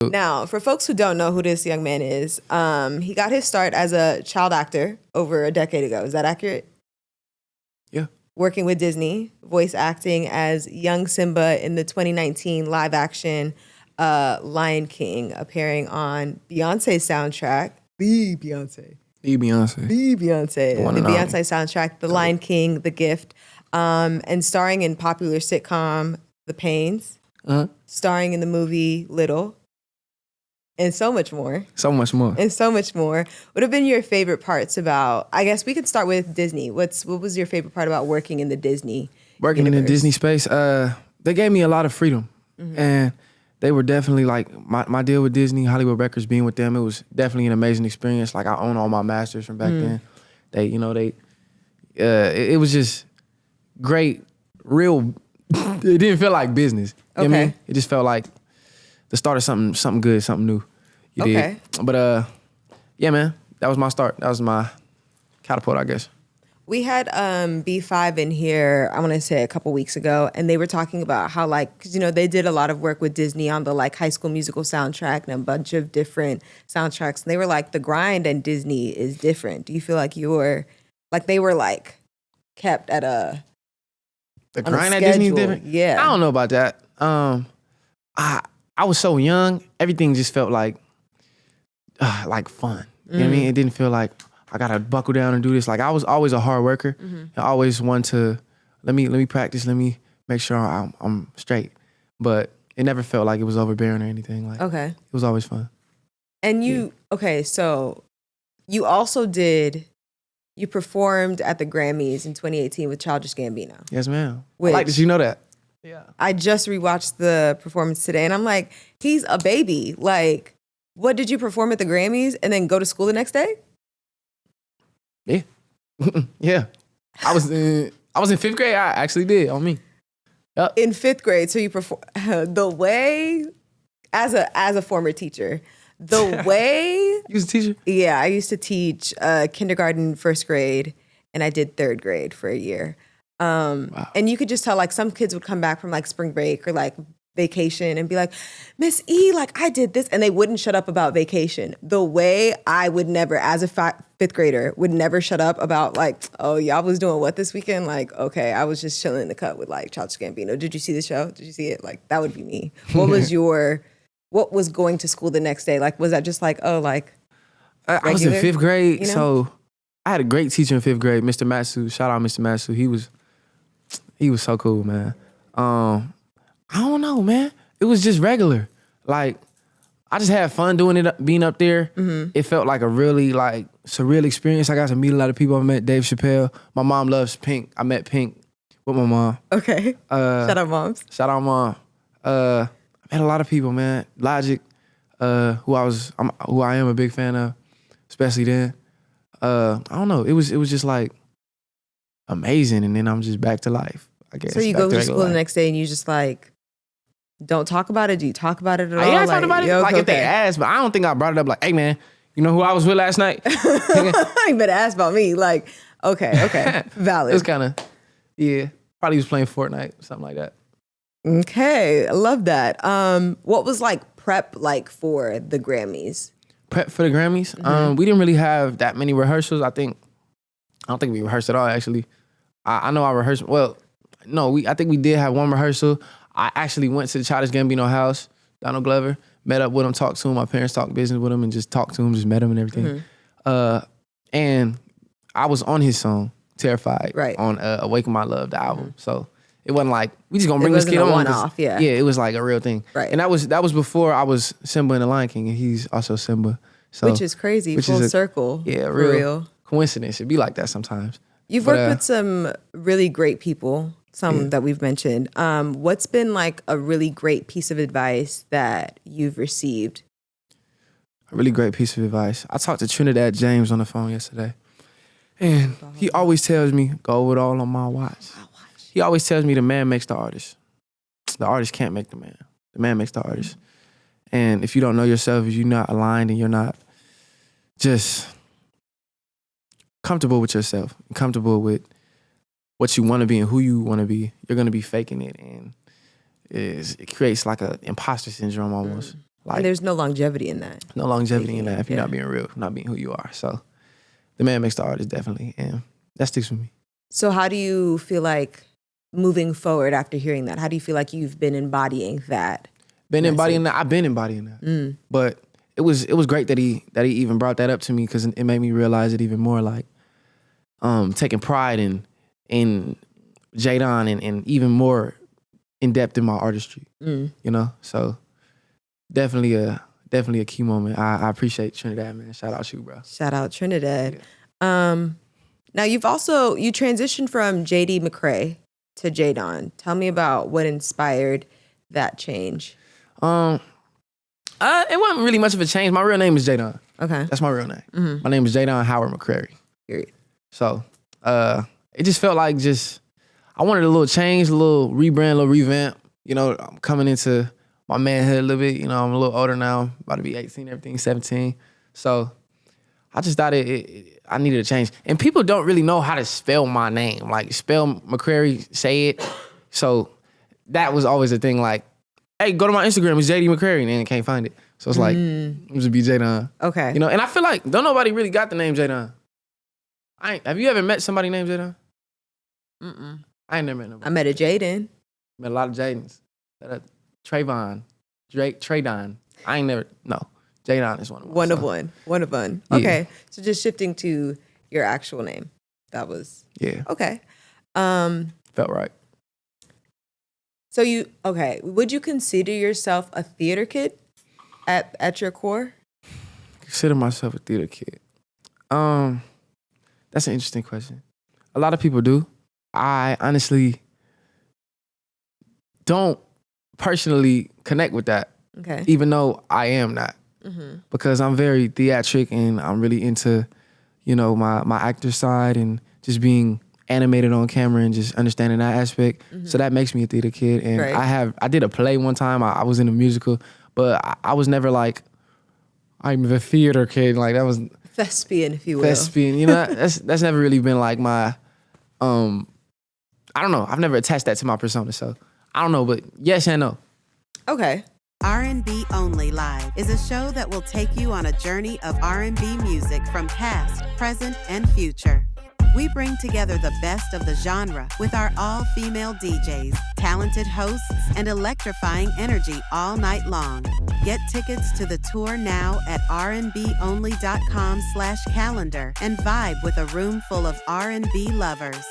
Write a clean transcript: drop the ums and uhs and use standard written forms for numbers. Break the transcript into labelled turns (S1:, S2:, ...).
S1: Now, for folks who don't know who this young man is, he got his start as a child actor over a decade ago. Is that accurate?
S2: Yeah.
S1: Working with Disney, voice acting as young Simba in the 2019 live action Lion King, appearing on Beyonce's soundtrack. The Beyonce.
S2: The
S1: Beyonce soundtrack, The Lion King, The Gift, and starring in popular sitcom The Pains, starring in the movie Little, and so much more. What have been your favorite parts about, I guess we could start with Disney. What was your favorite part about working in the Disney
S2: Working
S1: universe?
S2: in the Disney space, they gave me a lot of freedom. And they were definitely like, my deal with Disney, Hollywood Records, being with them, it was definitely an amazing experience. Like I own all my masters from back then. It was just great, real, it didn't feel like business. You know what I mean? It just felt like the start of something good, something new. You did. But yeah, man, that was my start. That was my catapult, I guess.
S1: We had B5 in here, I want to say a couple weeks ago, and they were talking about how, like, because, they did a lot of work with Disney on the, like, High School Musical soundtrack and a bunch of different soundtracks. And they were like, the grind and Disney is different. Do you feel like they were, like, kept at
S2: The grind at Disney is different?
S1: Yeah.
S2: I don't know about that. I was so young, everything just felt like fun. You know what I mean? It didn't feel like I gotta buckle down and do this. Like I was always a hard worker. I always want to let me practice. Let me make sure I'm straight. But it never felt like it was overbearing or anything. Like it was always fun.
S1: And so you also you performed at the Grammys in 2018 with Childish Gambino.
S2: Yes, ma'am. I like that you know that. Yeah.
S1: I just rewatched the performance today, and I'm like, he's a baby. Like, what did you perform at the Grammys and then go to school the next day?
S2: Yeah. Yeah. I was in 5th grade. I actually did on me. Yep.
S1: In 5th grade, so you perform the way as a former teacher. The way
S2: you was a teacher?
S1: Yeah, I used to teach kindergarten, 1st grade, and I did 3rd grade for a year. Wow. And you could just tell, like, some kids would come back from like spring break or like vacation and be like, Miss E, like I did this, and they wouldn't shut up about vacation. The way I would never, as a 5th grader, would never shut up about like, oh, y'all was doing what this weekend? Like, okay, I was just chilling in the cut with like Childish Gambino. Did you see the show? Did you see it? Like, that would be me. What was going to school the next day? Like, was that just like, oh, like regular?
S2: I was in 5th grade, so I had a great teacher in 5th grade, Mr. Matsu. Shout out Mr. Matsu. He was so cool, man. I don't know, man. It was just regular. Like, I just had fun doing it, being up there. It felt like a really like surreal experience. I got to meet a lot of people. I met Dave Chappelle. My mom loves Pink. I met Pink with my mom.
S1: Okay. Shout out moms.
S2: Shout out mom. I met a lot of people, man. Logic, who I am a big fan of, especially then. I don't know. It was just like amazing, and then I'm just back to life, I guess.
S1: So you go to school the next day and you just like don't talk about it? Do you talk about it at all?
S2: Yeah, I talked about it. Like if they asked, but I don't think I brought it up like, hey man, you know who I was with last night?
S1: You better ask about me. Like, okay. Valid.
S2: It was kind of, yeah. Probably was playing Fortnite, something like that.
S1: Okay, I love that. What was like prep like for the Grammys?
S2: Prep for the Grammys? We didn't really have that many rehearsals. I don't think we rehearsed at all, actually. I know I rehearsed, well, no, I think we did have one rehearsal. I actually went to the Childish Gambino house, Donald Glover, met up with him, talked to him. My parents talked business with him and just talked to him, just met him and everything. And I was on his song, Terrified, on Awaken My Love, the album. So it wasn't like, we just gonna bring this kid on.
S1: One-off, yeah.
S2: Yeah, it was like a real thing.
S1: Right.
S2: And that was before I was Simba in The Lion King, and he's also Simba. So,
S1: which is crazy, full circle.
S2: Yeah, real coincidence. It'd be like that sometimes.
S1: You've worked with some really great people, that we've mentioned. What's been like a really great piece of advice that you've received?
S2: A really great piece of advice. I talked to Trinidad James on the phone yesterday, and he always tells me, go with all on my watch. He always tells me the man makes the artist. The artist can't make the man. The man makes the artist. And if you don't know yourself, if you're not aligned and you're not just comfortable with yourself, comfortable with what you want to be and who you want to be, you're going to be faking it. And it creates like an imposter syndrome almost. Like,
S1: and there's no longevity in that.
S2: No longevity in that if you're not being real, not being who you are. So the man makes the artist, definitely. And that sticks with me.
S1: So how do you feel like moving forward after hearing that? How do you feel like you've been embodying that?
S2: Embodying that. I've been embodying that. But it was great that he even brought that up to me, because it made me realize it even more, like taking pride in JayDon and even more in depth in my artistry. You know? So definitely a key moment. I appreciate Trinidad, man. Shout out you, bro.
S1: Shout out Trinidad. Yeah. Now you transitioned from JD McCrae to JayDon. Tell me about what inspired that change.
S2: It wasn't really much of a change. My real name is JayDon.
S1: Okay.
S2: That's my real name. My name is JayDon Howard McCrary.
S1: Period.
S2: So it just felt like I wanted a little change, a little rebrand, a little revamp. You know, I'm coming into my manhood a little bit. You know, I'm a little older now, about to be 18, everything, 17. So I just thought I needed a change. And people don't really know how to spell my name. Like, spell McCrary, say it. So that was always a thing, like, hey, go to my Instagram, it's JD McCrary, and then can't find it. So it's like, it just be JayDon.
S1: Okay.
S2: You know, and I feel like don't nobody really got the name JayDon. Have you ever met somebody named JayDon? I ain't never met nobody.
S1: I met a Jaden.
S2: Met a lot of Jadens. Trayvon, Drake, Traydon. I ain't never, no. JayDon is one of them.
S1: One of one.
S2: Yeah.
S1: Okay. So just shifting to your actual name. That was.
S2: Yeah.
S1: Okay.
S2: Felt right.
S1: So would you consider yourself a theater kid at your core?
S2: Consider myself a theater kid. That's an interesting question. A lot of people do. I honestly don't personally connect with that.
S1: Okay.
S2: Even though I am not. Because I'm very theatric and I'm really into, you know, my actor side and just being animated on camera and just understanding that aspect. So that makes me a theater kid. And I did a play one time. I was in a musical, but I was never like, I'm the theater kid. Like, that was
S1: thespian, if you will.
S2: Thespian, you know, that's never really been like my, I don't know. I've never attached that to my persona. So I don't know, but yes and no.
S1: Okay.
S3: R&B Only Live is a show that will take you on a journey of R&B music from past, present, and future. We bring together the best of the genre with our all-female DJs, talented hosts, and electrifying energy all night long. Get tickets to the tour now at rnbonly.com/calendar and vibe with a room full of R&B lovers.